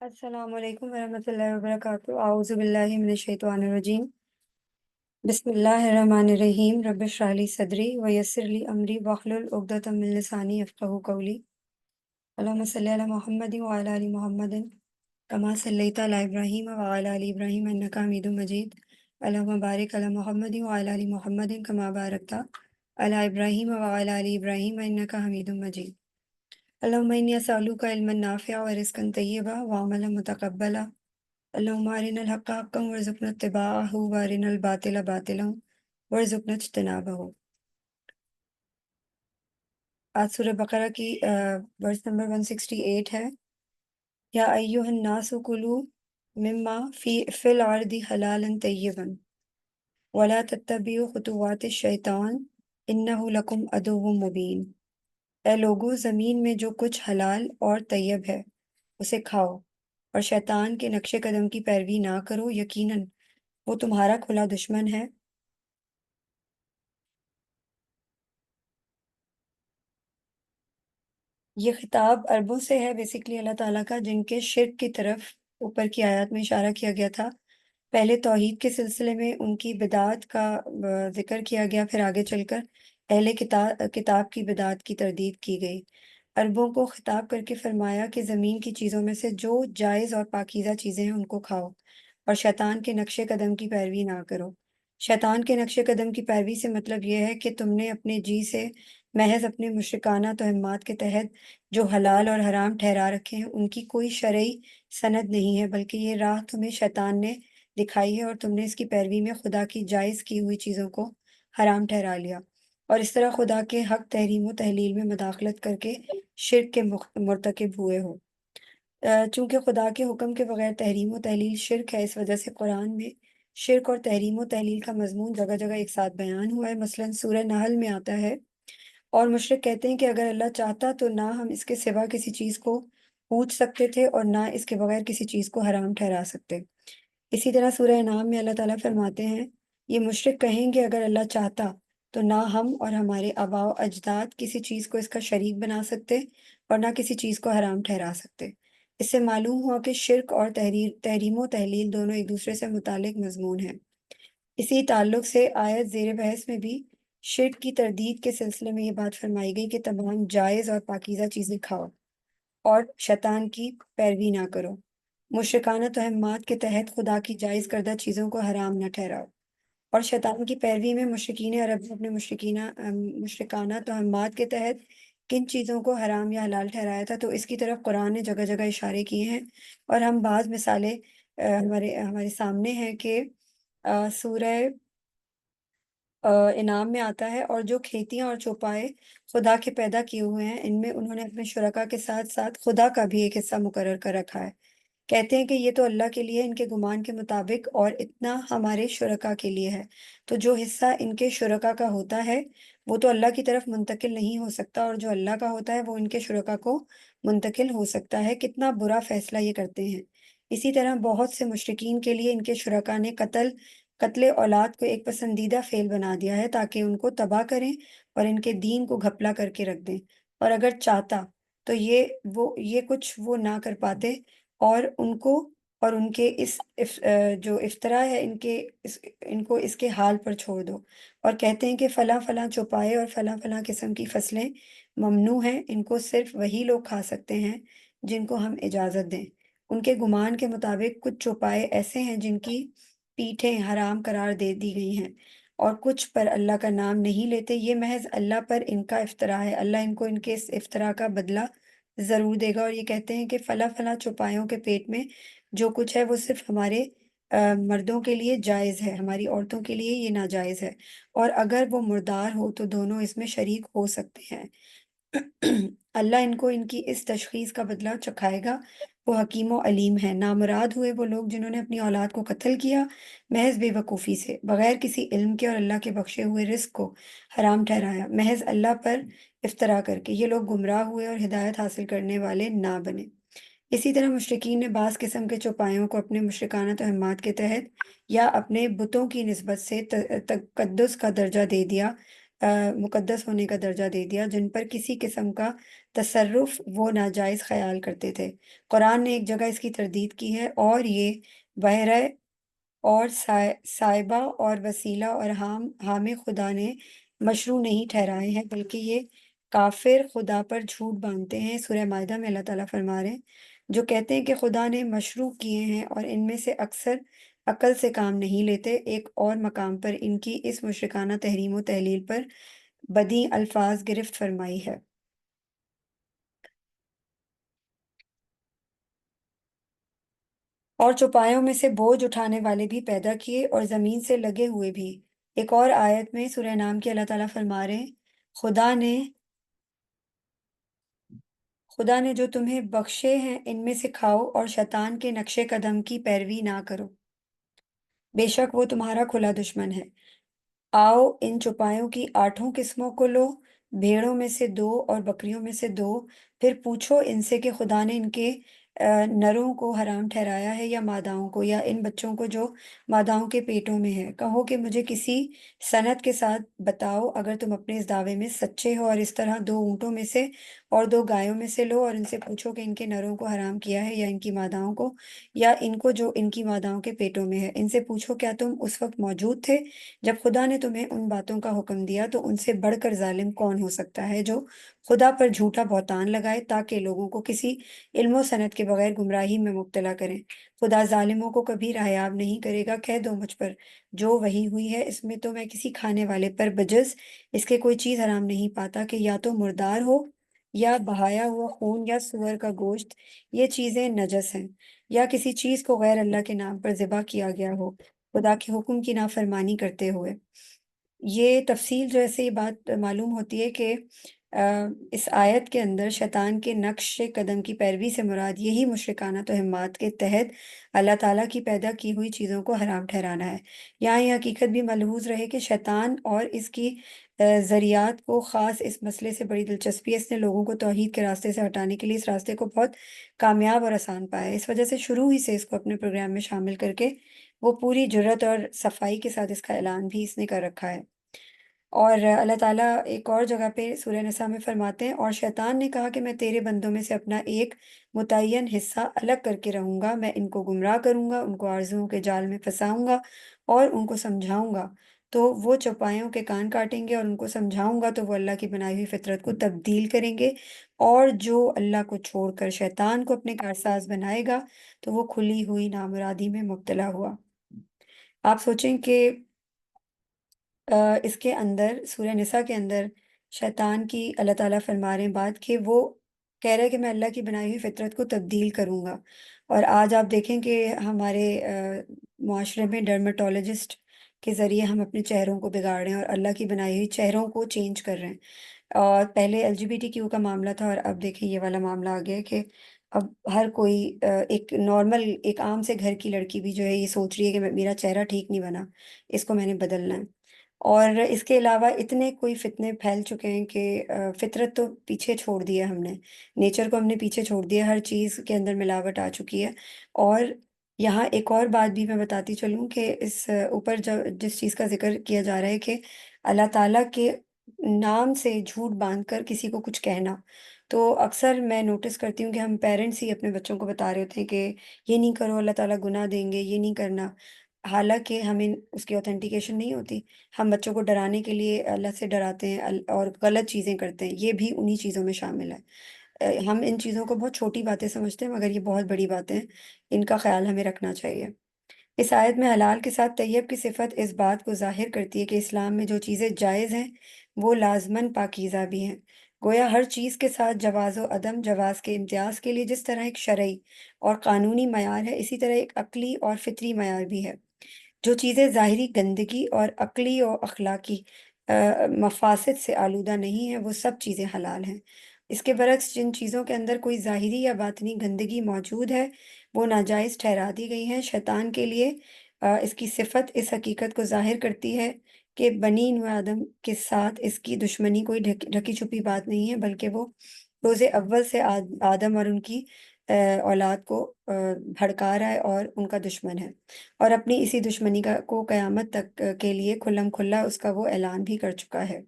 السلام علیکم ورحمۃ اللہ وبرکاتہ، اعوذ باللہ من الشیطان الرجیم، بسم اللہ الرحمن الرحیم، رب اشرح لی صدری ویسر لی امری واحلل عقدۃ من لسانی یفقہوا قولی۔ اللہم صلی علی محمد وعلی آل محمد کما صلیت علی ابراہیم وعلی آل ابراہیم انک حمید مجید۔ اللہم بارک علی محمد وعلی آل محمد کما بارکت علی ابراہیم وعلی آل ابراہیم انک حمید مجید۔ اللہم انی اسألک علما نافعا ورزقا طیبا وعملا متقبلا۔ اللہم ارنا الحق حقا وارزقنا اتباعہ وارنا الباطل باطلا وارزقنا اجتنابہ۔ آج سورہ بقرہ کی ورس نمبر 168 ہے۔ یا ایہا الناس کلوا مما فی الارض حلالا طیبا ولا تتبعوا خطوات الشیطان انہ لکم عدو مبین۔ اے لوگو، زمین میں جو کچھ حلال اور طیب ہے اسے کھاؤ، اور شیطان کے نقش قدم کی پیروی نہ کرو، یقیناً وہ تمہارا کھلا دشمن ہے۔ یہ خطاب عربوں سے ہے بیسیکلی اللہ تعالیٰ کا، جن کے شرک کی طرف اوپر کی آیات میں اشارہ کیا گیا تھا۔ پہلے توحید کے سلسلے میں ان کی بدعات کا ذکر کیا گیا، پھر آگے چل کر اہل کتاب کی بدعات کی تردید کی گئی۔ عربوں کو خطاب کر کے فرمایا کہ زمین کی چیزوں میں سے جو جائز اور پاکیزہ چیزیں ہیں ان کو کھاؤ، اور شیطان کے نقش قدم کی پیروی نہ کرو۔ شیطان کے نقش قدم کی پیروی سے مطلب یہ ہے کہ تم نے اپنے جی سے محض اپنے مشرکانہ توہمات کے تحت جو حلال اور حرام ٹھہرا رکھے ہیں ان کی کوئی شرعی سند نہیں ہے، بلکہ یہ راہ تمہیں شیطان نے دکھائی ہے، اور تم نے اس کی پیروی میں خدا کی جائز کی ہوئی چیزوں کو حرام ٹھہرا لیا، اور اس طرح خدا کے حق تحریم و تحلیل میں مداخلت کر کے شرک کے مرتکب ہوئے ہو۔ چونکہ خدا کے حکم کے بغیر تحریم و تحلیل شرک ہے، اس وجہ سے قرآن میں شرک اور تحریم و تحلیل کا مضمون جگہ جگہ ایک ساتھ بیان ہوا ہے۔ مثلا سورہ نحل میں آتا ہے، اور مشرک کہتے ہیں کہ اگر اللہ چاہتا تو نہ ہم اس کے سوا کسی چیز کو پوچھ سکتے تھے اور نہ اس کے بغیر کسی چیز کو حرام ٹھہرا سکتے۔ اسی طرح سورہ انعام میں اللہ تعالیٰ فرماتے ہیں، یہ مشرک کہیں گے اگر اللہ چاہتا تو نہ ہم اور ہمارے آباء و اجداد کسی چیز کو اس کا شریک بنا سکتے اور نہ کسی چیز کو حرام ٹھہرا سکتے۔ اس سے معلوم ہوا کہ شرک اور تحریم و تحلیل دونوں ایک دوسرے سے متعلق مضمون ہیں۔ اسی تعلق سے آیت زیر بحث میں بھی شرک کی تردید کے سلسلے میں یہ بات فرمائی گئی کہ تمام جائز اور پاکیزہ چیزیں کھاؤ اور شیطان کی پیروی نہ کرو۔ مشرکانہ توہمات کے تحت خدا کی جائز کردہ چیزوں کو حرام نہ ٹھہراؤ، اور شیطان کی پیروی میں مشرکین عرب نے اپنے مشرکانہ توہمات کے تحت کن چیزوں کو حرام یا حلال ٹھہرایا تھا، تو اس کی طرف قرآن نے جگہ جگہ اشارے کیے ہیں، اور ہم بعض مثالیں ہمارے سامنے ہیں کہ سورہ انعام میں آتا ہے، اور جو کھیتیاں اور چوپائے خدا کے پیدا کیے ہوئے ہیں ان میں انہوں نے اپنے شرکا کے ساتھ ساتھ خدا کا بھی ایک حصہ مقرر کر رکھا ہے۔ کہتے ہیں کہ یہ تو اللہ کے لیے ان کے گمان کے مطابق، اور اتنا ہمارے شرکا کے لیے ہے، تو جو حصہ ان کے شرکا کا ہوتا ہے وہ تو اللہ کی طرف منتقل نہیں ہو سکتا، اور جو اللہ کا ہوتا ہے وہ ان کے شرکا کو منتقل ہو سکتا ہے۔ کتنا برا فیصلہ یہ کرتے ہیں۔ اسی طرح بہت سے مشرکین کے لیے ان کے شرکا نے قتل اولاد کو ایک پسندیدہ فعل بنا دیا ہے تاکہ ان کو تباہ کریں اور ان کے دین کو گھپلا کر کے رکھ دیں، اور اگر چاہتا تو یہ کچھ وہ نہ کر پاتے، اور ان کو اور ان کے جو افطرا ہے ان کو اس کے حال پر چھوڑ دو، اور کہتے ہیں کہ فلاں فلاں چوپائے اور فلاں فلاں قسم کی فصلیں ممنوع ہیں، ان کو صرف وہی لوگ کھا سکتے ہیں جن کو ہم اجازت دیں۔ ان کے گمان کے مطابق کچھ چوپائے ایسے ہیں جن کی پیٹھیں حرام قرار دے دی گئی ہیں، اور کچھ پر اللہ کا نام نہیں لیتے۔ یہ محض اللہ پر ان کا افطرا ہے، اللہ ان کو ان کے اس افطرا کا بدلہ ضرور دے گا۔ اور یہ کہتے ہیں کہ فلاں فلاں چوپایوں کے پیٹ میں جو کچھ ہے وہ صرف ہمارے مردوں کے لیے جائز ہے، ہماری عورتوں کے لیے یہ ناجائز ہے، اور اگر وہ مردار ہو تو دونوں اس میں شریک ہو سکتے ہیں۔ اللہ ان کو ان کی اس تشخیص کا بدلہ چکھائے گا، وہ حکیم و علیم ہے۔ نامراد ہوئے وہ لوگ جنہوں نے اپنی اولاد کو قتل کیا محض بے وقوفی سے، بغیر کسی علم کے، اور اللہ کے بخشے ہوئے رزق کو حرام ٹھہرایا محض اللہ پر افطرا کر کے۔ یہ لوگ گمراہ ہوئے اور ہدایت حاصل کرنے والے نہ بنے۔ اسی طرح مشرکین نے بعض قسم کے چوپایوں کو اپنے مشرکانہ توہمات کے تحت یا اپنے بتوں کی نسبت سے تقدس کا درجہ دے دیا، مقدس ہونے کا درجہ دے دیا، جن پر کسی قسم کا تصرف وہ ناجائز خیال کرتے تھے۔ قرآن نے ایک جگہ اس کی تردید کی ہے، اور یہ بحیرہ اور سائبہ اور وسیلہ اور حام خدا نے مشروع نہیں ٹھہرائے ہیں، بلکہ یہ کافر خدا پر جھوٹ باندھتے ہیں۔ سورہ مائدہ میں اللہ تعالیٰ فرما رہے ہیں، جو کہتے ہیں کہ خدا نے مشروع کیے ہیں اور ان میں سے اکثر عقل سے کام نہیں لیتے۔ ایک اور مقام پر ان کی اس مشرکانہ تحریم و تحلیل پر بدی الفاظ گرفت فرمائی ہے۔ اور چوپایوں میں سے بوجھ اٹھانے والے بھی پیدا کیے، اور زمین سے لگے ہوئے بھی۔ ایک اور آیت میں سورہ نام کی اللہ تعالیٰ فرما رہے ہیں، خدا نے خدا نے جو تمہیں بخشے ہیں ان میں سے کھاؤ، اور شیطان کے نقش قدم کی پیروی نہ کرو، بے شک وہ تمہارا کھلا دشمن ہے۔ آؤ ان چوپایوں کی 8 قسموں کو لو، بھیڑوں میں سے 2 اور بکریوں میں سے 2، پھر پوچھو ان سے کہ خدا نے ان کے نروں کو حرام ٹھہرایا ہے یا ماداؤں کو، یا ان بچوں کو جو ماداؤں کے پیٹوں میں ہے۔ کہو کہ مجھے کسی سند کے ساتھ بتاؤ اگر تم اپنے اس دعوے میں سچے ہو، اور اس طرح 2 اونٹوں میں سے اور 2 گایوں میں سے لو، اور ان سے پوچھو کہ ان کے نروں کو حرام کیا ہے یا ان کی ماداؤں کو، یا ان کو جو ان کی ماداؤں کے پیٹوں میں ہے۔ ان سے پوچھو کیا تم اس وقت موجود تھے جب خدا نے تمہیں ان باتوں کا حکم دیا؟ تو ان سے بڑھ کر ظالم کون ہو سکتا ہے جو خدا پر جھوٹا بہتان لگائے تاکہ لوگوں کو کسی علم و سند کے بغیر گمراہی میں مبتلا کریں۔ خدا ظالموں کو کبھی رحیاب نہیں کرے گا۔ کہہ دو مجھ پر جو وحی ہوئی ہے، اس میں تو میں کسی کھانے والے پر بجز اس کے کوئی چیز حرام نہیں پاتا کہ یا تو مردار ہو، یا بہایا ہوا خون، یا سور کا گوشت، یہ چیزیں نجس ہیں، یا کسی چیز کو غیر اللہ کے نام پر ذبح کیا گیا ہو خدا کے حکم کی نافرمانی کرتے ہوئے۔ یہ تفصیل جو ایسے یہ بات معلوم ہوتی ہے کہ آ، اس آیت کے اندر شیطان کے نقش قدم کی پیروی سے مراد یہی مشرکانہ توہمات کے تحت اللہ تعالیٰ کی پیدا کی ہوئی چیزوں کو حرام ٹھہرانا ہے۔ یہاں یہ حقیقت بھی ملحوظ رہے کہ شیطان اور اس کی ذریات کو خاص اس مسئلے سے بڑی دلچسپی ہے، اس نے لوگوں کو توحید کے راستے سے ہٹانے کے لیے اس راستے کو بہت کامیاب اور آسان پایا ہے۔ اس وجہ سے شروع ہی سے اس کو اپنے پروگرام میں شامل کر کے وہ پوری جرت اور صفائی کے ساتھ اس کا اعلان بھی اس نے کر رکھا ہے۔ اور اللہ تعالیٰ ایک اور جگہ پہ سورہ نساء میں فرماتے ہیں، اور شیطان نے کہا کہ میں تیرے بندوں میں سے اپنا ایک متعین حصہ الگ کر کے رہوں گا، میں ان کو گمراہ کروں گا، ان کو آرزوؤں کے جال میں پھنساؤں گا اور ان کو سمجھاؤں گا، تو وہ چوپایوں کے کان کاٹیں گے، اور ان کو سمجھاؤں گا تو وہ اللہ کی بنائی ہوئی فطرت کو تبدیل کریں گے، اور جو اللہ کو چھوڑ کر شیطان کو اپنے کارساز بنائے گا تو وہ کھلی ہوئی نامرادی میں مبتلا ہوا۔ آپ سوچیں کہ اس کے اندر سورہ نساء کے اندر شیطان کی اللہ تعالیٰ فرما رہے ہیں بات کہ وہ کہہ رہے کہ میں اللہ کی بنائی ہوئی فطرت کو تبدیل کروں گا، اور آج آپ دیکھیں کہ ہمارے معاشرے میں ڈرمیٹولوجسٹ کے ذریعے ہم اپنے چہروں کو بگاڑ رہے ہیں اور اللہ کی بنائی ہوئی چہروں کو چینج کر رہے ہیں۔ اور پہلے LGBTQ کا معاملہ تھا، اور اب دیکھیں یہ والا معاملہ آ گیا ہے کہ اب ہر کوئی ایک نارمل ایک عام سے گھر کی لڑکی بھی جو ہے یہ سوچ رہی ہے کہ میرا چہرہ ٹھیک نہیں بنا، اس کو میں نے بدلنا ہے۔ اور اس کے علاوہ اتنے کوئی فتنے پھیل چکے ہیں کہ فطرت تو پیچھے چھوڑ دیا ہم نے، نیچر کو ہم نے پیچھے چھوڑ دیا، ہر چیز کے اندر ملاوٹ آ چکی ہے۔ اور یہاں ایک اور بات بھی میں بتاتی چلوں کہ اس اوپر جو جس چیز کا ذکر کیا جا رہا ہے کہ اللہ تعالیٰ کے نام سے جھوٹ باندھ کر کسی کو کچھ کہنا، تو اکثر میں نوٹس کرتی ہوں کہ ہم پیرنٹس ہی اپنے بچوں کو بتا رہے ہوتے ہیں کہ یہ نہیں کرو اللہ تعالیٰ گناہ دیں گے، یہ نہیں کرنا، حالانکہ ہمیں اس کی اوتھینٹیکیشن نہیں ہوتی۔ ہم بچوں کو ڈرانے کے لیے اللہ سے ڈراتے ہیں اور غلط چیزیں کرتے ہیں، یہ بھی انہی چیزوں میں شامل ہے۔ ہم ان چیزوں کو بہت چھوٹی باتیں سمجھتے ہیں، مگر یہ بہت بڑی باتیں ہیں، ان کا خیال ہمیں رکھنا چاہیے۔ اس آیت میں حلال کے ساتھ طیب کی صفت اس بات کو ظاہر کرتی ہے کہ اسلام میں جو چیزیں جائز ہیں وہ لازماً پاکیزہ بھی ہیں۔ گویا ہر چیز کے ساتھ جواز و عدم جواز کے امتیاز کے لیے جس طرح ایک شرعی اور قانونی معیار ہے، اسی طرح ایک عقلی اور فطری معیار بھی ہے۔ جو چیزیں ظاہری گندگی اور عقلی اور اخلاقی مفاسد سے آلودہ نہیں ہیں، وہ سب چیزیں حلال ہیں۔ اس کے برعکس جن چیزوں کے اندر کوئی ظاہری یا باطنی گندگی موجود ہے وہ ناجائز ٹھہرا دی گئی ہیں۔ شیطان کے لیے اس کی صفت اس حقیقت کو ظاہر کرتی ہے کہ بنی نوع آدم کے ساتھ اس کی دشمنی کوئی ڈھکی چھپی بات نہیں ہے، بلکہ وہ روز اول سے آدم اور ان کی اولاد کو بھڑکا رہا ہے اور ان کا دشمن ہے، اور اپنی اسی دشمنی کو قیامت تک کے لیے کھلم کھلا اس کا وہ اعلان بھی کر چکا ہے۔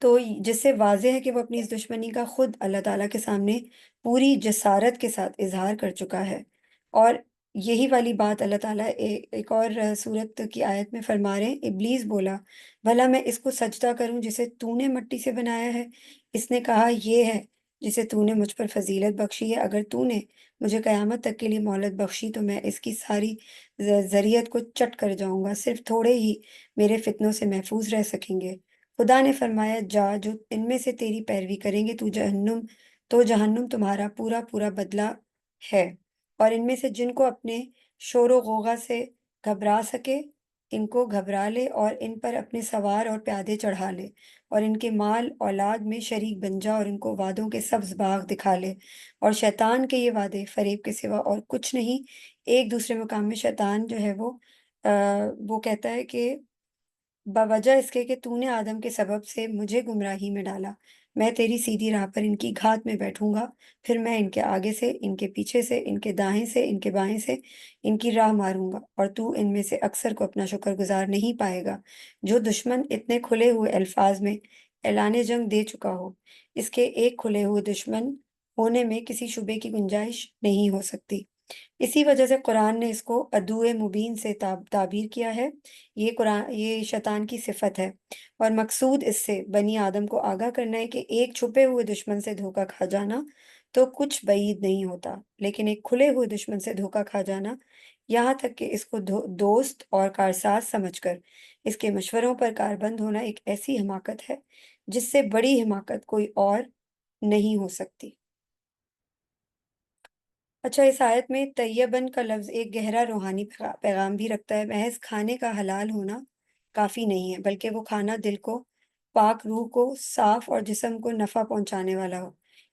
تو جس سے واضح ہے کہ وہ اپنی اس دشمنی کا خود اللہ تعالیٰ کے سامنے پوری جسارت کے ساتھ اظہار کر چکا ہے۔ اور یہی والی بات اللہ تعالیٰ ایک اور سورت کی آیت میں فرما رہے ہیں، ابلیس بولا بھلا میں اس کو سجدہ کروں جسے تو نے مٹی سے بنایا ہے؟ اس نے کہا یہ ہے جسے تو نے مجھ پر فضیلت بخشی ہے، اگر تو نے مجھے قیامت تک کے لیے مہلت بخشی تو میں اس کی ساری ذریت کو چٹ کر جاؤں گا، صرف تھوڑے ہی میرے فتنوں سے محفوظ رہ سکیں گے۔ خدا نے فرمایا جا، جو ان میں سے تیری پیروی کریں گے تو جہنم تمہارا پورا پورا بدلہ ہے، اور ان میں سے جن کو اپنے شور و غوغا سے گھبرا سکے ان کو گھبرا لے، اور ان پر اپنے سوار اور پیادے چڑھا لے، اور ان کے مال اولاد میں شریک بن جا، اور ان کو وعدوں کے سبز باغ دکھا لے۔ اور شیطان کے یہ وعدے فریب کے سوا اور کچھ نہیں۔ ایک دوسرے مقام میں شیطان جو ہے وہ کہتا ہے کہ بوجہ اس کے تو نے آدم کے سبب سے مجھے گمراہی میں ڈالا، میں تیری سیدھی راہ پر ان کی گھات میں بیٹھوں گا، پھر میں ان کے آگے سے، ان کے پیچھے سے، ان کے دائیں سے، ان کے بائیں سے ان کی راہ ماروں گا، اور تو ان میں سے اکثر کو اپنا شکر گزار نہیں پائے گا۔ جو دشمن اتنے کھلے ہوئے الفاظ میں اعلان جنگ دے چکا ہو، اس کے ایک کھلے ہوئے دشمن ہونے میں کسی شبے کی گنجائش نہیں ہو سکتی۔ اسی وجہ سے قرآن نے اس کو عدو مبین سے تعبیر کیا ہے۔ یہ شیطان کی صفت ہے، اور مقصود اس سے بنی آدم کو آگاہ کرنا ہے کہ ایک چھپے ہوئے دشمن سے دھوکا کھا جانا تو کچھ بعید نہیں ہوتا، لیکن ایک کھلے ہوئے دشمن سے دھوکا کھا جانا، یہاں تک کہ اس کو دوست اور کارساز سمجھ کر اس کے مشوروں پر کاربند ہونا، ایک ایسی حماقت ہے جس سے بڑی حماقت کوئی اور نہیں ہو سکتی۔ اچھا، اس آیت میں طیبن کا لفظ ایک گہرا روحانی پیغام بھی رکھتا ہے۔ محض کھانے کا حلال ہونا کافی نہیں ہے، بلکہ وہ کھانا دل کو، پاک روح کو صاف اور جسم کو نفع پہنچانے والا ہو۔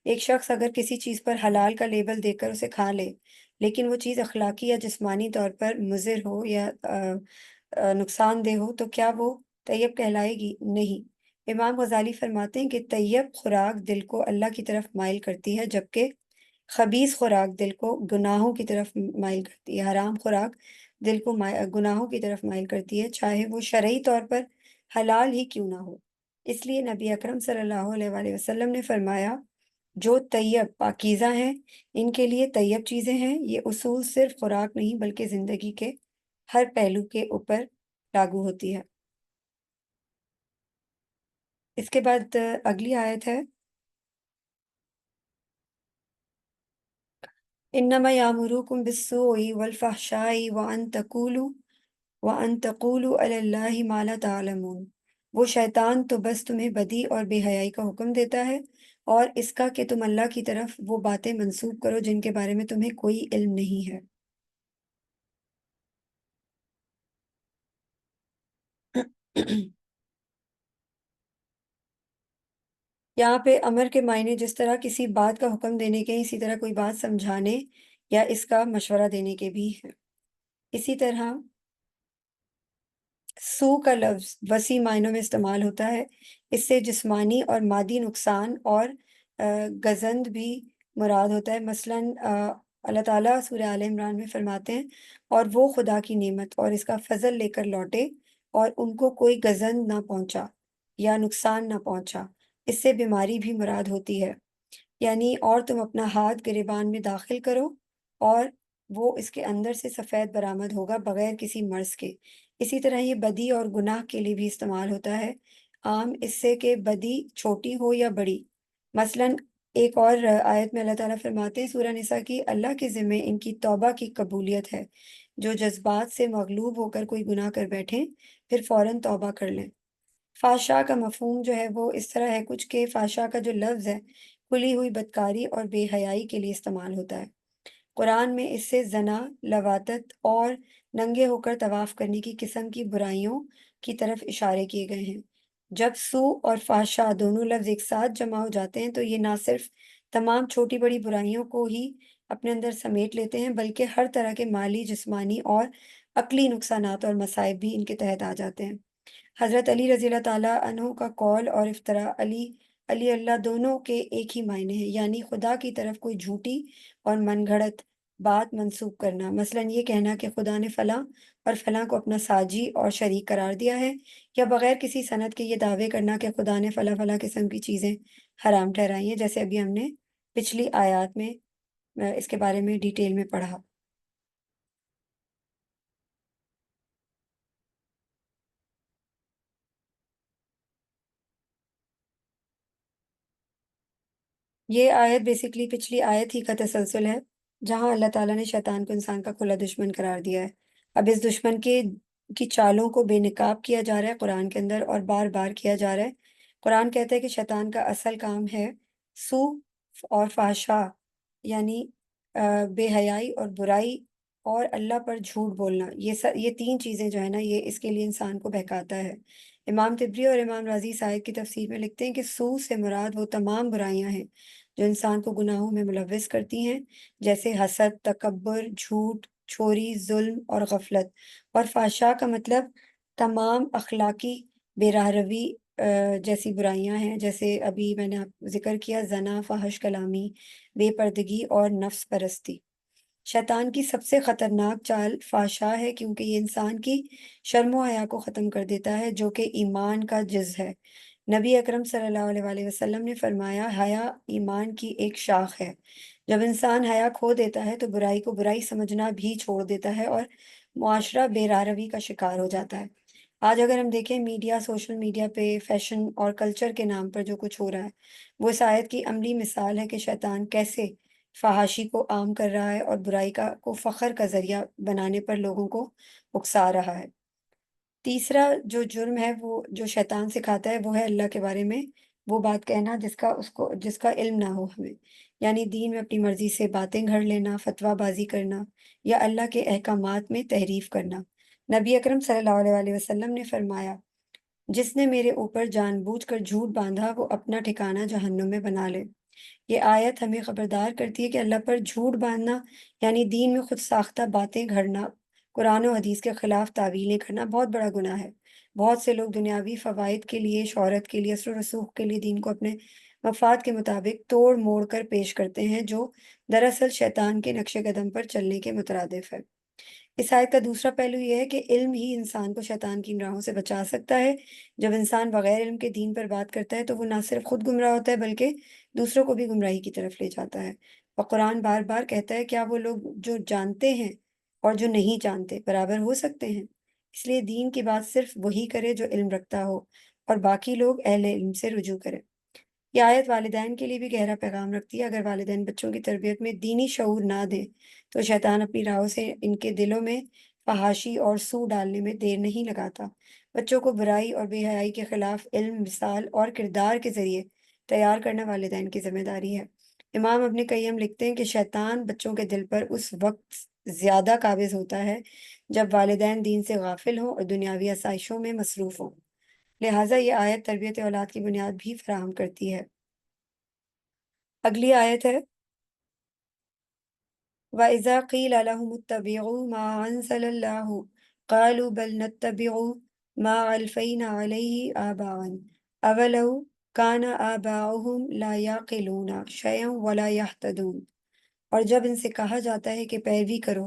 ایک شخص اگر کسی چیز پر حلال کا لیبل دے کر اسے کھا لے، لیکن وہ چیز اخلاقی یا جسمانی طور پر مضر ہو یا نقصان دہ ہو، تو کیا وہ طیب کہلائے گی؟ نہیں۔ امام غزالی فرماتے ہیں کہ طیب خوراک دل کو اللہ کی طرف مائل کرتی ہے، جبکہ خبیث خوراک دل کو گناہوں کی طرف مائل کرتی ہے۔ حرام خوراک دل کو گناہوں کی طرف مائل کرتی ہے، چاہے وہ شرعی طور پر حلال ہی کیوں نہ ہو۔ اس لیے نبی اکرم صلی اللہ علیہ وآلہ وسلم نے فرمایا جو طیب پاکیزہ ہیں ان کے لیے طیب چیزیں ہیں۔ یہ اصول صرف خوراک نہیں بلکہ زندگی کے ہر پہلو کے اوپر لاگو ہوتی ہے۔ اس کے بعد اگلی آیت ہے انما یامرکم بالسوء والفحشاء وان تقولوا علی اللہ ما لا تعلمون۔ وہ شیطان تو بس تمہیں بدی اور بے حیائی کا حکم دیتا ہے، اور اس کا کہ تم اللہ کی طرف وہ باتیں منسوب کرو جن کے بارے میں تمہیں کوئی علم نہیں ہے۔ یہاں پہ امر کے معنی جس طرح کسی بات کا حکم دینے کے، اسی طرح کوئی بات سمجھانے یا اس کا مشورہ دینے کے بھی ہیں۔ اسی طرح سو کا لفظ وسیع معنوں میں استعمال ہوتا ہے۔ اس سے جسمانی اور مادی نقصان اور گزند بھی مراد ہوتا ہے۔ مثلاً اللہ تعالیٰ سورہ آل عمران میں فرماتے ہیں اور وہ خدا کی نعمت اور اس کا فضل لے کر لوٹے اور ان کو کوئی گزند نہ پہنچا یا نقصان نہ پہنچا، اس سے بیماری بھی مراد ہوتی ہے۔ یعنی اور تم اپنا ہاتھ گریبان میں داخل کرو اور وہ اس کے اندر سے سفید برآمد ہوگا بغیر کسی مرض کے۔ اسی طرح یہ بدی اور گناہ کے لیے بھی استعمال ہوتا ہے، عام اس سے کہ بدی چھوٹی ہو یا بڑی۔ مثلاً ایک اور آیت میں اللہ تعالیٰ فرماتے ہیں سورہ نساء کی، اللہ کے ذمے ان کی توبہ کی قبولیت ہے، جو جذبات سے مغلوب ہو کر کوئی گناہ کر بیٹھیں پھر فوراً توبہ کر لیں۔ فحشا کا مفہوم جو ہے وہ اس طرح ہے کچھ کہ فحشا کا جو لفظ ہے کھلی ہوئی بدکاری اور بے حیائی کے لیے استعمال ہوتا ہے۔ قرآن میں اس سے زنا، لواطت اور ننگے ہو کر طواف کرنے کی قسم کی برائیوں کی طرف اشارے کیے گئے ہیں۔ جب سو اور فحشا دونوں لفظ ایک ساتھ جمع ہو جاتے ہیں تو یہ نہ صرف تمام چھوٹی بڑی برائیوں کو ہی اپنے اندر سمیٹ لیتے ہیں بلکہ ہر طرح کے مالی، جسمانی اور عقلی نقصانات اور مصائب بھی ان کے تحت آ جاتے ہیں۔ حضرت علی رضی اللہ تعالیٰ عنہ کا قول اور افطرا، علی اللہ دونوں کے ایک ہی معنی ہیں، یعنی خدا کی طرف کوئی جھوٹی اور من گھڑت بات منسوب کرنا، مثلاً یہ کہنا کہ خدا نے فلاں اور فلاں کو اپنا ساجی اور شریک قرار دیا ہے، یا بغیر کسی سند کے یہ دعوے کرنا کہ خدا نے فلاں فلاں قسم کی چیزیں حرام ٹھہرائی ہیں، جیسے ابھی ہم نے پچھلی آیات میں اس کے بارے میں ڈیٹیل میں پڑھا۔ یہ آیت بیسیکلی پچھلی آیت ہی کا تسلسل ہے، جہاں اللہ تعالیٰ نے شیطان کو انسان کا کھلا دشمن قرار دیا ہے۔ اب اس دشمن کی چالوں کو بے نقاب کیا جا رہا ہے قرآن کے اندر، اور بار بار کیا جا رہا ہے۔ قرآن کہتا ہے کہ شیطان کا اصل کام ہے سو اور فحشا، یعنی بے حیائی اور برائی، اور اللہ پر جھوٹ بولنا۔ یہ تین چیزیں جو ہے نا، یہ اس کے لیے انسان کو بہکاتا ہے۔ امام طبری اور امام راضی اس آیت کی تفسیر میں لکھتے ہیں کہ سو سے مراد وہ تمام برائیاں ہیں جو انسان کو گناہوں میں ملوث کرتی ہیں، جیسے حسد، تکبر، جھوٹ، چوری، ظلم اور غفلت۔ اور فحشا کا مطلب تمام اخلاقی بے راہ روی جیسی برائیاں ہیں، جیسے ابھی میں نے آپ ذکر کیا، زنا، فحش کلامی، بے پردگی اور نفس پرستی۔ شیطان کی سب سے خطرناک چال فحشا ہے، کیونکہ یہ انسان کی شرم و حیا کو ختم کر دیتا ہے، جو کہ ایمان کا جز ہے۔ نبی اکرم صلی اللہ علیہ وآلہ وسلم نے فرمایا، حیا ایمان کی ایک شاخ ہے۔ جب انسان حیا کھو دیتا ہے تو برائی کو برائی سمجھنا بھی چھوڑ دیتا ہے، اور معاشرہ بے راہ روی کا شکار ہو جاتا ہے۔ آج اگر ہم دیکھیں میڈیا، سوشل میڈیا پہ فیشن اور کلچر کے نام پر جو کچھ ہو رہا ہے، وہ اس آیت کی عملی مثال ہے کہ شیطان کیسے فحاشی کو عام کر رہا ہے اور برائی کو فخر کا ذریعہ بنانے پر لوگوں کو اکسا رہا ہے۔ تیسرا جو جرم ہے، وہ جو شیطان سکھاتا ہے، وہ ہے اللہ کے بارے میں وہ بات کہنا جس کا علم نہ ہو ہمیں، یعنی دین میں اپنی مرضی سے باتیں گھڑ لینا، فتویٰ بازی کرنا، یا اللہ کے احکامات میں تحریف کرنا۔ نبی اکرم صلی اللہ علیہ وآلہ وسلم نے فرمایا، جس نے میرے اوپر جان بوجھ کر جھوٹ باندھا، وہ اپنا ٹھکانہ جہنم میں بنا لے۔ یہ آیت ہمیں خبردار کرتی ہے کہ اللہ پر جھوٹ باندھنا، یعنی دین میں خود ساختہ باتیں گھڑنا، قرآن و حدیث کے خلاف تعویلیں کرنا بہت بڑا گناہ ہے۔ بہت سے لوگ دنیاوی فوائد کے لیے، شہرت کے لیے، اثر و رسوخ کے لیے دین کو اپنے مفاد کے مطابق توڑ موڑ کر پیش کرتے ہیں، جو دراصل شیطان کے نقش قدم پر چلنے کے مترادف ہے۔ اس آیت کا دوسرا پہلو یہ ہے کہ علم ہی انسان کو شیطان کی راہوں سے بچا سکتا ہے۔ جب انسان بغیر علم کے دین پر بات کرتا ہے تو وہ نہ صرف خود گمراہ ہوتا ہے، بلکہ دوسروں کو بھی گمراہی کی طرف لے جاتا ہے۔ اور قرآن بار بار کہتا ہے، کیا وہ لوگ جو جانتے ہیں اور جو نہیں جانتے برابر ہو سکتے ہیں؟ اس لیے دین کی بات صرف وہی کرے جو علم رکھتا ہو، اور باقی لوگ اہل علم سے رجوع کریں۔ یہ آیت والدین کے لیے بھی گہرا پیغام رکھتی ہے۔ اگر والدین بچوں کی تربیت میں دینی شعور نہ دیں تو شیطان اپنی راہوں سے ان کے دلوں میں فحاشی اور سو ڈالنے میں دیر نہیں لگاتا۔ بچوں کو برائی اور بے حیائی کے خلاف علم، مثال اور کردار کے ذریعے تیار کرنا والدین کی ذمہ داری ہے۔ امام ابن قیم لکھتے ہیں کہ شیطان بچوں کے دل پر اس وقت زیادہ قابض ہوتا ہے جب والدین دین سے غافل ہوں اور دنیاوی آسائشوں میں مصروف ہوں۔ لہٰذا یہ آیت تربیت اولاد کی بنیاد بھی فراہم کرتی ہے۔ اگلی آیت ہے، وَإِذَا قِيلَ لَهُمُ اتَّبِعُوا مَا أَنزَلَ اللَّهُ قَالُوا بَلْ نَتَّبِعُ مَا أَلْفَيْنَا عَلَيْهِ آبَاءَنَا أَوَلَوْ كَانَ آبَاؤُهُمْ لَا يَعْقِلُونَ شَيْئًا وَلَا يَهْتَدُونَ۔ اور جب ان سے کہا جاتا ہے کہ پیروی کرو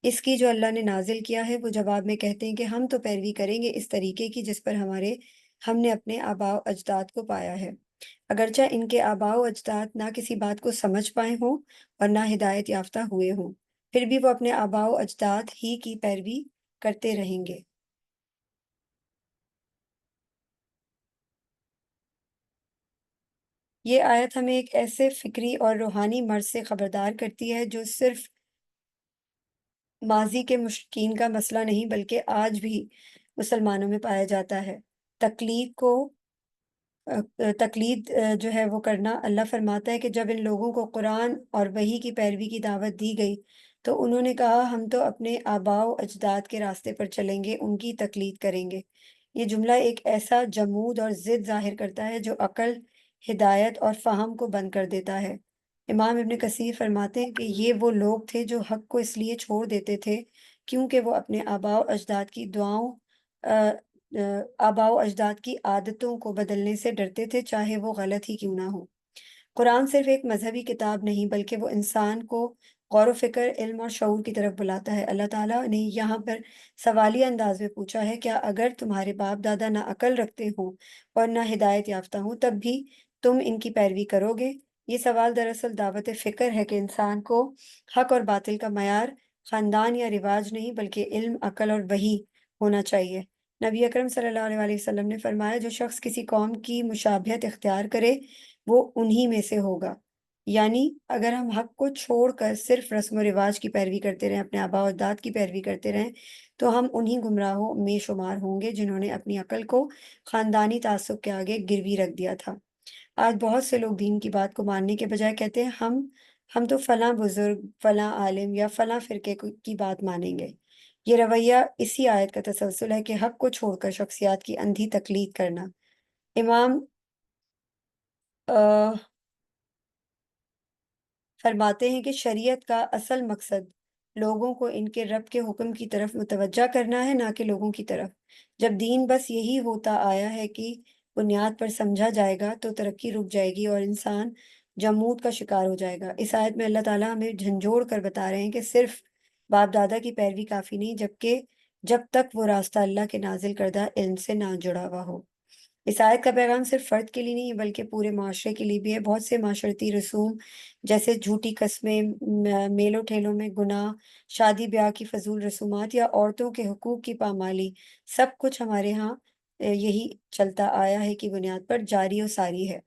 اس کی جو اللہ نے نازل کیا ہے، وہ جواب میں کہتے ہیں کہ ہم تو پیروی کریں گے اس طریقے کی جس پر ہم نے اپنے آباء و اجداد کو پایا ہے، اگرچہ ان کے آباء و اجداد نہ کسی بات کو سمجھ پائے ہوں اور نہ ہدایت یافتہ ہوئے ہوں، پھر بھی وہ اپنے آباء و اجداد ہی کی پیروی کرتے رہیں گے۔ یہ آیت ہمیں ایک ایسے فکری اور روحانی مرض سے خبردار کرتی ہے جو صرف ماضی کے مشرکین کا مسئلہ نہیں بلکہ آج بھی مسلمانوں میں پایا جاتا ہے۔ تقلید کو تقلید جو ہے وہ کرنا، اللہ فرماتا ہے کہ جب ان لوگوں کو قرآن اور وحی کی پیروی کی دعوت دی گئی تو انہوں نے کہا، ہم تو اپنے آباء و اجداد کے راستے پر چلیں گے، ان کی تقلید کریں گے۔ یہ جملہ ایک ایسا جمود اور ضد ظاہر کرتا ہے جو عقل، ہدایت اور فہم کو بند کر دیتا ہے۔ امام ابن کثیر فرماتے ہیں کہ یہ وہ لوگ تھے جو حق کو اس لیے چھوڑ دیتے تھے کیونکہ وہ اپنے آباء و اجداد کی آباء و اجداد کی عادتوں کو بدلنے سے ڈرتے تھے، چاہے وہ غلط ہی کیوں نہ ہو۔ قرآن صرف ایک مذہبی کتاب نہیں بلکہ وہ انسان کو غور و فکر علم اور شعور کی طرف بلاتا ہے۔ اللہ تعالیٰ نے یہاں پر سوالیہ انداز میں پوچھا ہے، کیا اگر تمہارے باپ دادا نہ عقل رکھتے ہوں اور نہ ہدایت یافتہ ہوں تب بھی تم ان کی پیروی کرو گے؟ یہ سوال دراصل دعوت فکر ہے کہ انسان کو حق اور باطل کا معیار خاندان یا رواج نہیں بلکہ علم، عقل اور وحی ہونا چاہیے۔ نبی اکرم صلی اللہ علیہ وسلم نے فرمایا، جو شخص کسی قوم کی مشابہت اختیار کرے وہ انہی میں سے ہوگا۔ یعنی اگر ہم حق کو چھوڑ کر صرف رسم و رواج کی پیروی کرتے رہیں، اپنے آباء و اجداد کی پیروی کرتے رہیں، تو ہم انہی گمراہوں میں شمار ہوں گے جنہوں نے اپنی عقل کو خاندانی تعصب کے آگے گروی رکھ دیا تھا۔ آج بہت سے لوگ دین کی بات کو ماننے کے بجائے کہتے ہیں، ہم تو فلاں بزرگ، فلاں عالم یا فلاں فرقے کی بات مانیں گے۔ یہ رویہ اسی آیت کا تسلسل ہے کہ حق کو چھوڑ کر شخصیات کی اندھی تقلید کرنا۔ امام فرماتے ہیں کہ شریعت کا اصل مقصد لوگوں کو ان کے رب کے حکم کی طرف متوجہ کرنا ہے، نہ کہ لوگوں کی طرف۔ جب دین بس یہی ہوتا آیا ہے کہ بنیاد پر سمجھا جائے گا تو ترقی رک جائے گی اور انسان جمود کا شکار ہو جائے گا۔ اس آیت میں اللہ تعالیٰ ہمیں جھنجھوڑ کر بتا رہے ہیں کہ صرف باپ دادا کی پیروی کافی نہیں، جبکہ جب تک وہ راستہ اللہ کے نازل کردہ علم سے نہ جڑا ہوا ہو۔ اس آیت کا پیغام صرف فرد کے لیے نہیں بلکہ پورے معاشرے کے لیے بھی ہے۔ بہت سے معاشرتی رسوم جیسے جھوٹی قسمیں، میلوں ٹھیلوں میں گناہ، شادی بیاہ کی فضول رسومات یا عورتوں کے حقوق کی پامالی، سب کچھ ہمارے ہاں یہی چلتا آیا ہے کی بنیاد پر جاری و ساری ہے۔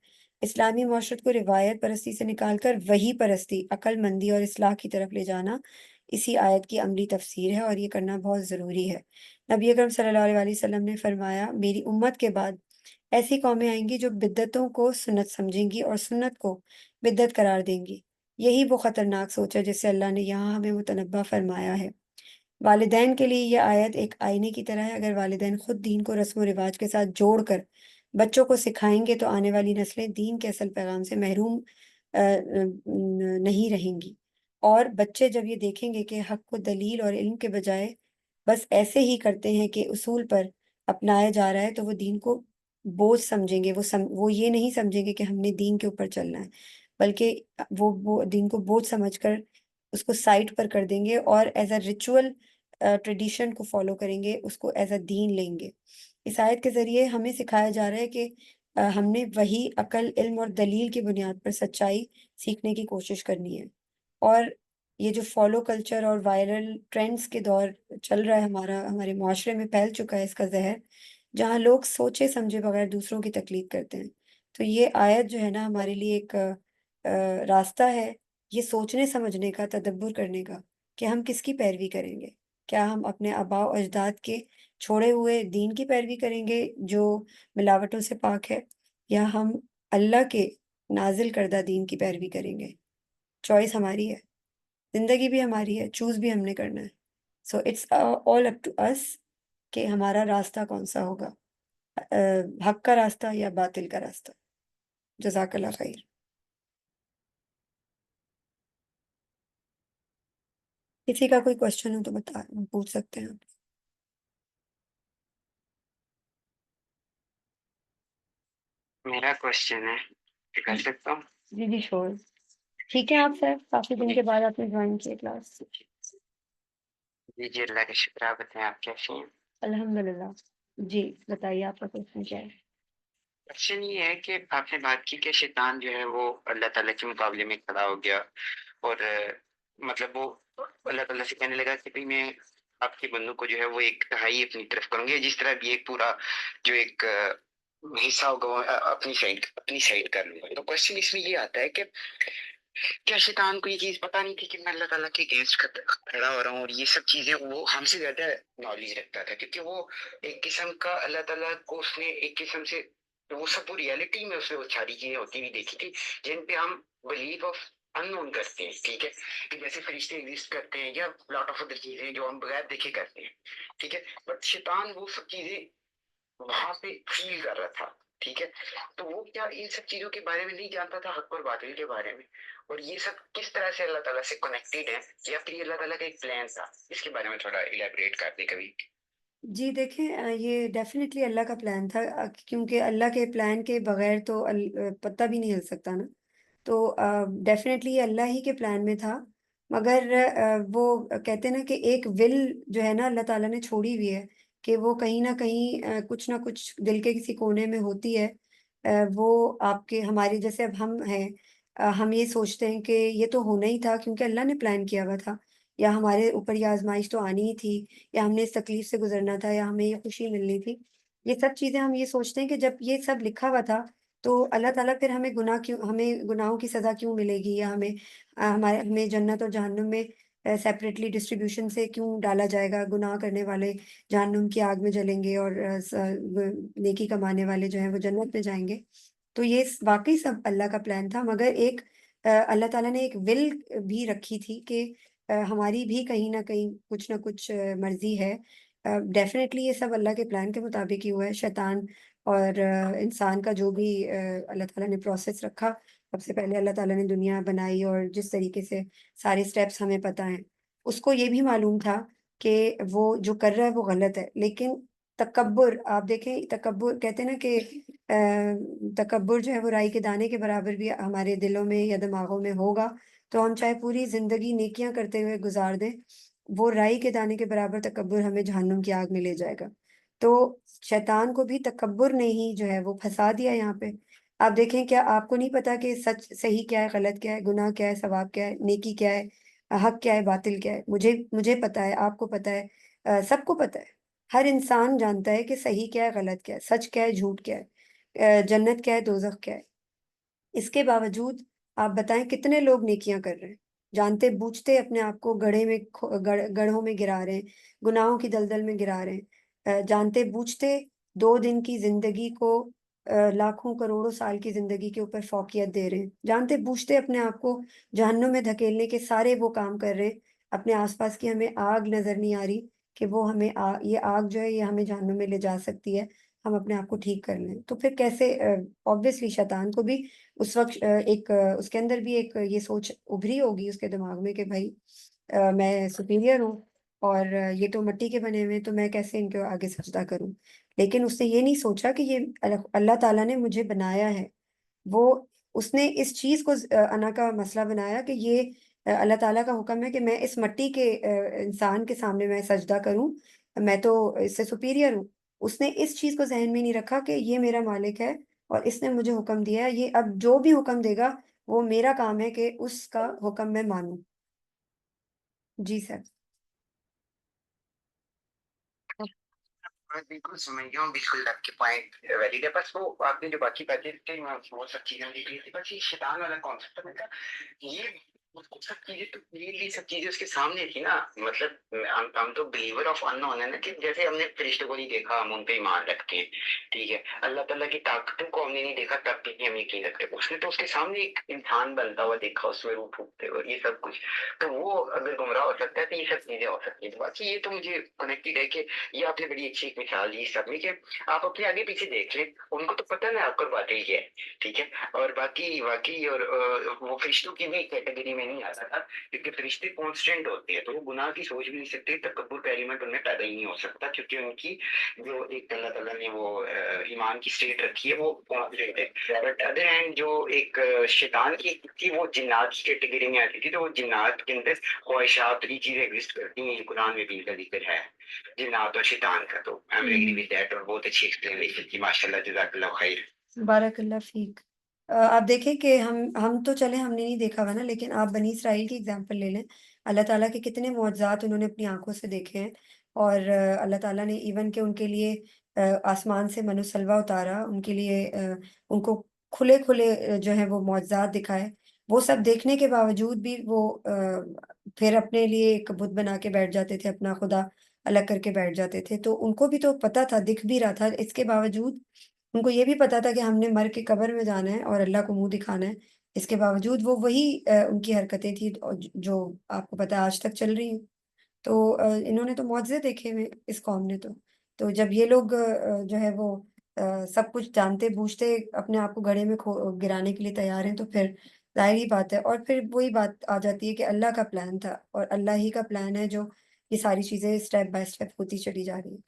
اسلامی معاشرت کو روایت پرستی سے نکال کر وحی پرستی، عقل مندی اور اصلاح کی طرف لے جانا اسی آیت کی عملی تفسیر ہے، اور یہ کرنا بہت ضروری ہے۔ نبی اکرم صلی اللہ علیہ وسلم نے فرمایا، میری امت کے بعد ایسی قومیں آئیں گی جو بدعتوں کو سنت سمجھیں گی اور سنت کو بدعت قرار دیں گی۔ یہی وہ خطرناک سوچ ہے جس سے اللہ نے یہاں ہمیں متنبہ فرمایا ہے۔ والدین کے لیے یہ آیت ایک آئینے کی طرح ہے۔ اگر والدین خود دین کو رسم و رواج کے ساتھ جوڑ کر بچوں کو سکھائیں گے تو آنے والی نسلیں دین کے اصل پیغام سے محروم نہیں رہیں گی، اور بچے جب یہ دیکھیں گے کہ حق کو دلیل اور علم کے بجائے بس ایسے ہی کرتے ہیں کہ اصول پر اپنایا جا رہا ہے تو وہ دین کو بوجھ سمجھیں گے۔ وہ یہ نہیں سمجھیں گے کہ ہم نے دین کے اوپر چلنا ہے، بلکہ وہ دین کو بوجھ سمجھ کر اس کو سائڈ پر کر دیں گے اور ایز اے ریچول ٹریڈیشن کو فالو کریں گے، اس کو ایز اے دین لیں گے۔ اس آیت کے ذریعے ہمیں سکھایا جا رہا ہے کہ ہم نے وہی عقل، علم اور دلیل کی بنیاد پر سچائی سیکھنے کی کوشش کرنی ہے۔ اور یہ جو فالو کلچر اور وائرل ٹرینڈز کے دور چل رہا ہے، ہمارے معاشرے میں پھیل چکا ہے اس کا زہر، جہاں لوگ سوچے سمجھے بغیر دوسروں کی تقلید کرتے ہیں۔ تو یہ آیت جو ہے نا ہمارے لیے ایک راستہ ہے، یہ سوچنے سمجھنے کا، تدبر کرنے کا کہ ہم کس کی پیروی کریں گے۔ کیا ہم اپنے آباء و اجداد کے چھوڑے ہوئے دین کی پیروی کریں گے جو ملاوٹوں سے پاک ہے، یا ہم اللہ کے نازل کردہ دین کی پیروی کریں گے؟ چوائس ہماری ہے، زندگی بھی ہماری ہے، چوز بھی ہم نے کرنا ہے۔ So it's all up to اس کہ ہمارا راستہ کون سا ہوگا، حق کا راستہ یا باطل کا راستہ۔ جزاک اللہ خیر۔ کسی کا کوئی کوشچن ہو تو پوچھ سکتے ہیں آپ۔ میرا کوشچن ہے کہ کر سکتا ہوں؟ جی جی شور، ٹھیک ہے آپ سر، کافی دن کے بعد آپ نے جوائن کیا کلاس۔ جی جی، اللہ کا شکر۔ آپ بتائیں آپ کیسے ہیں؟ الحمدللہ۔ جی بتائیے آپ کا کوشچن کیا ہے؟ کوشچن یہ ہے کہ آپ نے بات کی کہ شیطان جو ہے وہ اللہ تعالیٰ کے مقابلے میں کھڑا ہو گیا، اور مطلب وہ اللہ تعالیٰ سے کہنے لگا کہ بھئی میں آپ کے بندوں کو جو ہے وہ ایک تہائی اپنی طرف کروں گی، جس طرح بھی ایک پورا جو ایک حصہ ہوگا وہ اپنی سائڈ کر لوں گا۔ تو کوشچن اس میں یہ آتا ہے کہ کیا شیطان کو یہ چیز پتا نہیں تھی کہ میں اللہ تعالیٰ کے اگینسٹ کھڑا ہو رہا ہوں، اور یہ سب چیزیں وہ ہم سے زیادہ نالج رکھتا تھا، کیونکہ وہ ایک قسم کا اللہ تعالیٰ کو اس نے ایک قسم سے وہ سب ریالٹی میں اس نے وہ ساری چیزیں ہوتی ہوئی دیکھی تھی جن پہ ہم بلیو آف ان نون کرتے ہیں، ٹھیک ہے، کہ جیسے فرشتے ایگزسٹ کرتے ہیں یا لاٹ آف ادر چیزیں جو ہم بغیر دیکھے کرتے ہیں، ٹھیک ہے، بٹ شیطان وہ سب چیزیں وہاں پہ فیل کر رہا تھا، ٹھیک ہے۔ تو وہ کیا ان سب چیزوں کے بارے میں نہیں جانتا تھا، حق اور باطل کے بارے میں، اور یہ سب کس طرح سے اللہ تعالیٰ سے کنیکٹڈ ہے، یا پھر یہ اللہ تعالیٰ کا ایک پلان تھا؟ اس کے بارے میں تھوڑا الیبریٹ کر دیں کبھی۔ جی دیکھیں، یہ ڈیفینیٹلی اللہ کا پلان تھا، کیونکہ اللہ کے پلان کے بغیر تو پتہ بھی نہیں ہل سکتا نا۔ تو ڈیفینیٹلی یہ اللہ ہی کے پلان میں تھا، مگر وہ کہتے ہیں نا کہ ایک ول جو ہے نا اللہ تعالیٰ نے چھوڑی ہوئی ہے، کہ وہ کہیں نہ کہیں کچھ نہ کچھ دل کے کسی کونے میں ہوتی ہے، وہ آپ کے ہمارے جیسے اب ہم ہیں، ہم یہ سوچتے ہیں کہ یہ تو ہونا ہی تھا کیونکہ اللہ نے پلان کیا ہوا تھا، یا ہمارے اوپر یہ آزمائش تو آنی ہی تھی، یا ہم نے اس تکلیف سے گزرنا تھا، یا ہمیں یہ خوشی ملنی تھی۔ یہ سب چیزیں ہم یہ سوچتے ہیں کہ جب یہ سب لکھا ہوا تھا تو اللہ تعالیٰ پھر ہمیں گناہوں کی سزا کیوں ملے گی، یا ہمیں جنت اور جہنم میں سیپریٹلی ڈسٹریبیوشن سے کیوں ڈالا جائے گا؟ گناہ کرنے والے جہنم کی آگ میں جلیں گے، اور نیکی کمانے والے جو ہیں وہ جنت میں جائیں گے۔ تو یہ واقعی سب اللہ کا پلان تھا، مگر ایک اللہ تعالیٰ نے ایک ول بھی رکھی تھی کہ ہماری بھی کہیں نہ کہیں کچھ نہ کچھ مرضی ہے۔ ڈیفینیٹلی یہ سب اللہ کے پلان کے مطابق ہی ہوا ہے۔ شیطان اور انسان کا جو بھی اللہ تعالیٰ نے پروسیس رکھا، سب سے پہلے اللہ تعالیٰ نے دنیا بنائی، اور جس طریقے سے سارے اسٹیپس ہمیں پتہ ہیں، اس کو یہ بھی معلوم تھا کہ وہ جو کر رہا ہے وہ غلط ہے، لیکن تکبر، آپ دیکھیں تکبر کہتے ہیں نا کہ تکبر جو ہے وہ رائی کے دانے کے برابر بھی ہمارے دلوں میں یا دماغوں میں ہوگا، تو ہم چاہے پوری زندگی نیکیاں کرتے ہوئے گزار دیں، وہ رائی کے دانے کے برابر تکبر ہمیں جہنم کی آگ میں لے جائے گا۔ تو شیطان کو بھی تکبر نے ہی جو ہے وہ پھنسا دیا یہاں پہ۔ آپ دیکھیں، کیا آپ کو نہیں پتا کہ سچ صحیح کیا ہے، غلط کیا ہے، گناہ کیا ہے، ثواب کیا ہے، نیکی کیا ہے، حق کیا ہے، باطل کیا ہے؟ مجھے پتا ہے، آپ کو پتا ہے، سب کو پتا ہے۔ ہر انسان جانتا ہے کہ صحیح کیا ہے، غلط کیا ہے، سچ کیا ہے، جھوٹ کیا ہے، جنت کیا ہے، دوزخ کیا ہے۔ اس کے باوجود آپ بتائیں کتنے لوگ نیکیاں کر رہے ہیں، جانتے بوجھتے اپنے آپ کو گڑھوں میں گرا رہے ہیں، گناہوں کی دلدل میں گرا رہے ہیں، جانتے بوجھتے 2 دن کی زندگی کو لاکھوں کروڑوں سال کی زندگی کے اوپر فوقیت دے رہے ہیں، جانتے بوجھتے اپنے آپ کو جہنم میں دھکیلنے کے سارے وہ کام کر رہے ہیں۔ اپنے آس پاس کی ہمیں آگ نظر نہیں آ رہی کہ وہ یہ آگ جو ہے یہ ہمیں جہنم میں لے جا سکتی ہے، ہم اپنے آپ کو ٹھیک کر لیں، تو پھر کیسے؟ آبویسلی شیطان کو بھی اس وقت اس کے اندر بھی ایک یہ سوچ ابھری ہوگی اس کے دماغ میں کہ بھائی میں سپیریئر ہوں، اور یہ تو مٹی کے بنے ہوئے ہیں، تو میں کیسے ان کے آگے سجدہ کروں؟ لیکن اس نے یہ نہیں سوچا کہ یہ اللہ تعالیٰ نے مجھے بنایا ہے، وہ اس نے اس چیز کو انا کا مسئلہ بنایا کہ یہ اللہ تعالیٰ کا حکم ہے کہ میں اس مٹی کے انسان کے سامنے میں سجدہ کروں، میں تو اس سے سپیریئر ہوں۔ اس نے اس چیز کو ذہن میں نہیں رکھا کہ یہ میرا مالک ہے، اور اس نے مجھے حکم دیا ہے، یہ اب جو بھی حکم دے گا وہ میرا کام ہے کہ اس کا حکم میں مانوں۔ جی سر۔ میں بالکل سمجھ گیا ہوں، بالکل آپ کے پوائنٹ ویلڈ ہے، بس وہ آپ نے جو باقی باتیں کی میں وہ سب چیزیں دیکھ لی تھی، بس یہ شیطان والا کانسیپٹ میں تھا، یہ سب چیزیں تو کلیئرلی سب چیزیں اس کے سامنے تھی نا، مطلب ہم تو بلیور آف ان نون ہے نا، کہ جیسے ہم نے فرشتوں کو نہیں دیکھا ہم ان پہ ایمان رکھتے ہیں، ٹھیک ہے، اللہ تعالیٰ کی طاقتوں کو ہم نے نہیں دیکھا تب بھی ہم یقین رکھتے ہیں، اس نے تو اس کے سامنے ایک انسان بنتا ہوا دیکھا، اس میں روح پھونکتے ہوئے یہ سب کچھ، تو وہ اگر گمراہ ہو سکتا ہے تو یہ سب چیزیں ہو سکتی ہیں، باقی یہ تو مجھے کنیکٹڈ ہے کہ یہ آپ نے بڑی اچھی ایک مثال دی سب میں کہ آپ اپنے آگے پیچھے دیکھ لیں، ان کو تو پتہ نا آپ پر باتیں کیا ہے، ٹھیک ہے، اور باقی واقعی اور وہ فرشتوں کی بھی کیٹیگری میں نہیں آتا تھا، کیونکہ فرشتے کانسٹنٹ ہوتے ہیں تو وہ گناہ کی سوچ بھی نہیں سکتے، تکبر کا ایلیمنٹ ان میں پیدا ہی نہیں ہو سکتا، کیونکہ ان کی جو ایک اللہ تعالیٰ نے وہ ایمان کی اسٹیٹ رکھی ہے وہ کانسٹنٹ ہے، بٹ ادر ہینڈ جو ایک شیطان کی تھی وہ جنات کی کیٹیگری میں آتی تھی، تو وہ جنات کے اندر خواہشات یہ چیزیں ایگزسٹ کرتی ہیں، قرآن میں بھی ان کا ذکر ہے جنات اور شیطان کا، تو I am agree with that, اور بہت اچھی ایکسپلینیشن کی، ماشاء اللہ، جزاک اللہ خیر۔ بارک اللہ فیک۔ آپ دیکھیں کہ ہم تو چلے ہم نے نہیں دیکھا ہوا نا، لیکن آپ بنی اسرائیل کی اگزامپل لے لیں، اللہ تعالیٰ کے کتنے معجزات انہوں نے اپنی آنکھوں سے دیکھے ہیں، اور اللہ تعالیٰ نے ایون کہ ان کے لیے آسمان سے من و سلوہ اتارا، ان کے لیے ان کو کھلے کھلے جو ہے وہ معجزات دکھائے، وہ سب دیکھنے کے باوجود بھی وہ پھر اپنے لیے ایک بت بنا کے بیٹھ جاتے تھے، اپنا خدا الگ کر کے بیٹھ جاتے تھے، تو ان کو بھی تو پتا تھا، دکھ بھی رہا تھا، اس کے باوجود ان کو یہ بھی پتا تھا کہ ہم نے مر کے قبر میں جانا ہے اور اللہ کو منہ دکھانا ہے، اس کے باوجود وہ وہی ان کی حرکتیں تھیں جو آپ کو پتا ہے آج تک چل رہی ہیں۔ تو انہوں نے تو معجزے دیکھے ہوئے اس قوم نے، تو جب یہ لوگ جو ہے وہ سب کچھ جانتے بوجھتے اپنے آپ کو گڑھے میں گرانے کے لیے تیار ہیں، تو پھر ظاہر ہی بات ہے، اور پھر وہی بات آ جاتی ہے کہ اللہ کا پلان تھا، اور اللہ ہی کا پلان ہے جو یہ ساری چیزیں اسٹیپ بائی اسٹیپ ہوتی چلی جا رہی ہیں۔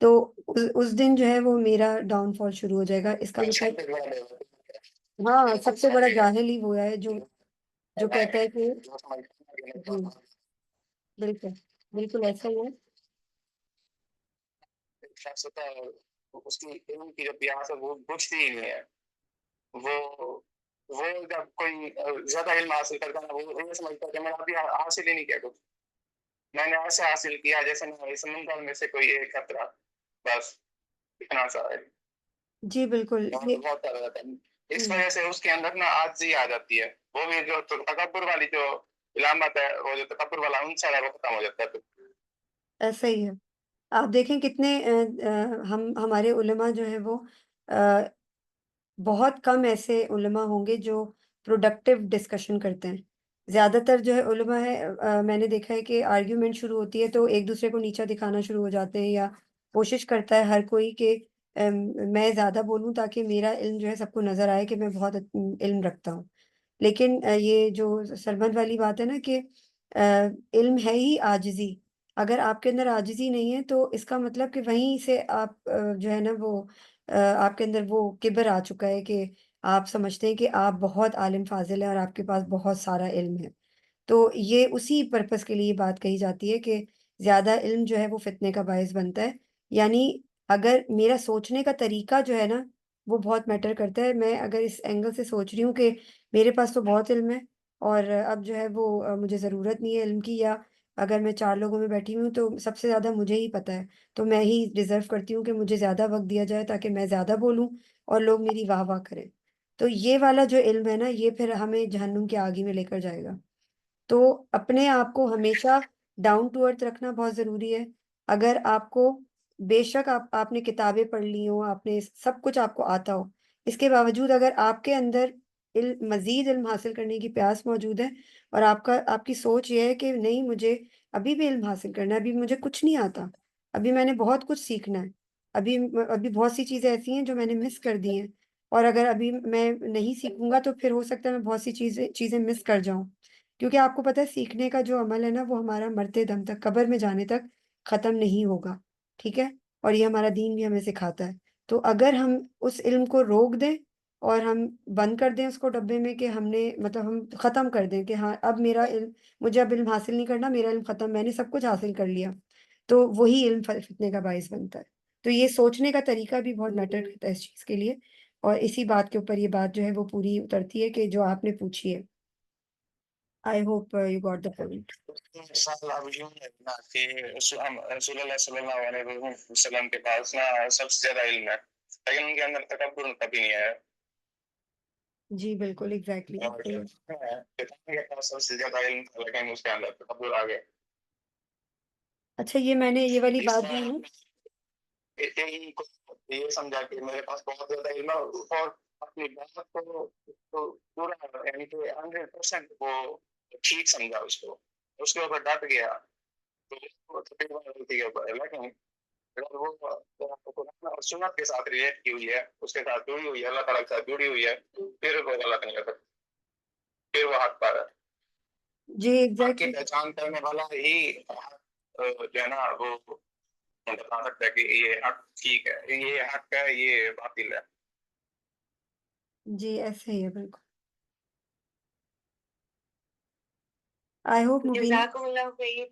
تو اس دن جو ہے وہ میرا ڈاؤن فال شروع ہو جائے گا. اس کا مطلب ہاں سب سے بڑا جاہل ہی وہ ہے جو کہتا ہے کہ جی بالکل بالکل ایسا ہی ہے. شخص ہوتا ہے اس کی علم کی جو پیاس ہے وہ بجھتی ہی نہیں ہے. وہ جب کوئی زیادہ علم حاصل کرتا ہے وہ یہ سمجھتا ہے کہ میں ابھی حاصل ہی نہیں کیا کچھ, میں نے ایسے حاصل کیا جیسے میں سمندر میں سے کوئی ایک قطرہ, بس اتنا سا ہے. جی بالکل یہ بہت طرح رہتا ہے. اس وجہ سے اس کے اندر نا عاجزی آ جاتی ہے. وہ بھی جو تکبر والی جو علامت ہے, وہ جو تکبر والا ان سے وہ ختم ہو جاتا ہے. ایسا ہی ہے. آپ دیکھیں کتنے ہمارے علماء جو ہے وہ بہت کم ایسے علماء ہوں گے جو پروڈکٹیو ڈسکشن کرتے ہیں. زیادہ تر جو ہے علماء ہے میں نے دیکھا ہے کہ آرگیومنٹ شروع ہوتی ہے تو ایک دوسرے کو نیچا دکھانا شروع ہو جاتے ہیں, یا کوشش کرتا ہے ہر کوئی کہ میں زیادہ بولوں تاکہ میرا علم جو ہے سب کو نظر آئے کہ میں بہت علم رکھتا ہوں. لیکن یہ جو سربت والی بات ہے نا کہ علم ہے ہی عاجزی. اگر آپ کے اندر عاجزی نہیں ہے تو اس کا مطلب کہ وہیں سے آپ جو ہے نا وہ آپ کے اندر وہ کبر آ چکا ہے کہ آپ سمجھتے ہیں کہ آپ بہت عالم فاضل ہیں اور آپ کے پاس بہت سارا علم ہے. تو یہ اسی پرپس کے لیے بات کہی جاتی ہے کہ زیادہ علم جو ہے وہ فتنے کا باعث بنتا ہے. یعنی اگر میرا سوچنے کا طریقہ جو ہے نا وہ بہت میٹر کرتا ہے. میں اگر اس اینگل سے سوچ رہی ہوں کہ میرے پاس تو بہت علم ہے اور اب جو ہے وہ مجھے ضرورت نہیں ہے علم کی, یا اگر میں 4 لوگوں میں بیٹھی ہوں تو سب سے زیادہ مجھے ہی پتہ ہے, تو میں ہی ڈیزرو کرتی ہوں کہ مجھے زیادہ وقت دیا جائے تاکہ میں زیادہ بولوں اور لوگ میری واہ واہ کریں. تو یہ والا جو علم ہے نا یہ پھر ہمیں جہنم کی آگی میں لے کر جائے گا. تو اپنے آپ کو ہمیشہ ڈاؤن ٹو ارتھ رکھنا بہت ضروری ہے. اگر آپ کو بے شک آپ نے کتابیں پڑھ لی ہوں, آپ نے سب کچھ آپ کو آتا ہو, اس کے باوجود اگر آپ کے اندر مزید علم حاصل کرنے کی پیاس موجود ہے اور آپ کی سوچ یہ ہے کہ نہیں مجھے ابھی بھی علم حاصل کرنا ہے, ابھی مجھے کچھ نہیں آتا, ابھی میں نے بہت کچھ سیکھنا ہے, ابھی بہت سی چیزیں ایسی ہیں جو میں نے مس کر دی ہیں, اور اگر ابھی میں نہیں سیکھوں گا تو پھر ہو سکتا ہے میں بہت سی چیزیں مس کر جاؤں. کیونکہ آپ کو پتہ ہے سیکھنے کا جو عمل ہے نا وہ ہمارا مرتے دم تک, قبر میں جانے تک ختم نہیں ہوگا. ٹھیک ہے, اور یہ ہمارا دین بھی ہمیں سکھاتا ہے. تو اگر ہم اس علم کو روک دیں اور ہم بند کر دیں اس کو ڈبے میں کہ ہم نے مطلب ہم ختم کر دیں کہ ہاں اب میرا علم, مجھے اب علم حاصل نہیں کرنا, میرا علم ختم, میں نے سب کچھ حاصل کر لیا, تو وہی علم فتنے کا باعث بنتا ہے. تو یہ سوچنے کا طریقہ بھی بہت میٹر کرتا ہے اس چیز کے لیے, اور اسی بات کے اوپر یہ بات جو ہے وہ پوری اترتی ہے کہ جو آپ نے پوچھی ہے. I hope you got the point. اب یوں ہے نا کہ رسول اللہ صلی اللہ علیہ وسلم کے پاس نا سب سے زیادہ علم ہے, لیکن ان کے اندر تکبر کبھی نہیں ہے. جی بالکل ایگزیکٹلی. کے پاس سب سے زیادہ علم تھا لیکن اس کے اندر تکبر آ گیا. اچھا یہ میں نے یہ والی اس بات جو ہے یہی کو یہ سمجھا کہ میرے پاس بہت زیادہ علم ہے اور اپنی بات کو پورا یعنی کہ 100% وہ ٹھیک سمجھا, اس کے اوپر ڈٹ گیا تو لیکن اگر وہ قرآن اور سنت کے ساتھ ریلیٹ کی ہوئی ہے, اس کے ساتھ جڑی ہوئی ہے, اللہ تعالیٰ کے ساتھ جڑی ہوئی ہے, پھر وہ غلط نہیں کرتا, پھر وہ حق پر ہے. جی حق کی ایگزیکٹلی. پہچان کرنے والا ہی جو ہے نا وہ بتا سکتا ہے کہ یہ حق ٹھیک ہے, یہ حق ہے, یہ باطل ہے. جی ایسے ہی ہے بالکل. آئی ہوپ مبین. جزاکم اللہ خیر.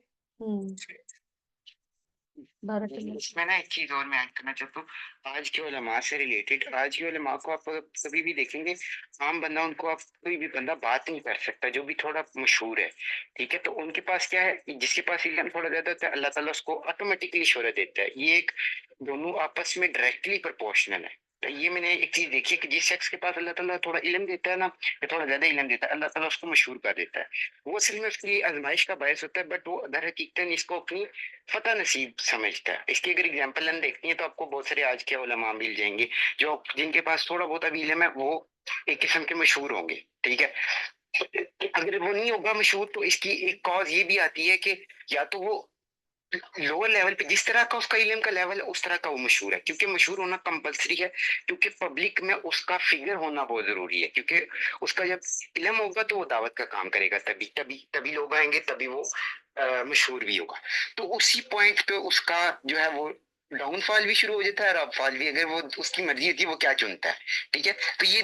بارک اللہ. اس میں نا ایک چیز اور میں ایڈ کرنا چاہتا ہوں, آج کے علماء سے ریلیٹڈ. آج کے علماء کو آپ کبھی بھی دیکھیں گے, عام بندہ ان کو, آپ کوئی بھی بندہ بات نہیں کر سکتا جو بھی تھوڑا مشہور ہے. ٹھیک ہے, تو ان کے پاس کیا ہے, جس کے پاس علم تھوڑا زیادہ ہوتا ہے اللہ تعالیٰ اس کو آٹومیٹکلی شہرت دیتا ہے. یہ ایک دونوں آپس میں ڈائریکٹلی پرپورشنل ہے. تو یہ میں نے ایک چیز دیکھی ہے کہ جس شخص کے پاس اللہ تعالیٰ تھوڑا علم دیتا ہے نا, یا تھوڑا زیادہ علم دیتا ہے, اللہ تعالیٰ اس کو مشہور کر دیتا ہے. وہ اصل میں اس کی آزمائش کا باعث ہوتا ہے, بٹ وہ در حقیقت اس کو اپنی فتح نصیب سمجھتا ہے. اس کی اگر اگزامپل ہم دیکھتے ہیں تو آپ کو بہت سارے آج کے علماء مل جائیں گے جو جن کے پاس تھوڑا بہت ابھی علم ہے, وہ ایک قسم کے مشہور ہوں گے. ٹھیک ہے, اگر وہ نہیں ہوگا مشہور تو اس کی ایک کاز یہ بھی آتی ہے کہ یا تو وہ لوور لیول پہ جس طرح کا اس کا علم کا لیول ہے اس طرح کا وہ مشہور ہے, کیونکہ مشہور ہونا کمپلسری ہے, کیونکہ پبلک میں اس کا فگر ہونا بہت ضروری ہے, کیونکہ اس کا جب علم ہوگا تو وہ دعوت کا کام کرے گا, تبھی لوگ آئیں گے, تبھی وہ مشہور بھی ہوگا. تو اسی پوائنٹ پہ اس کا جو ہے وہ ڈاؤن فال بھی شروع ہو جاتا ہے اور اپ فال بھی. اگر وہ اس کی مرضی ہوتی ہے وہ کیا چنتا ہے. ٹھیک ہے, تو یہ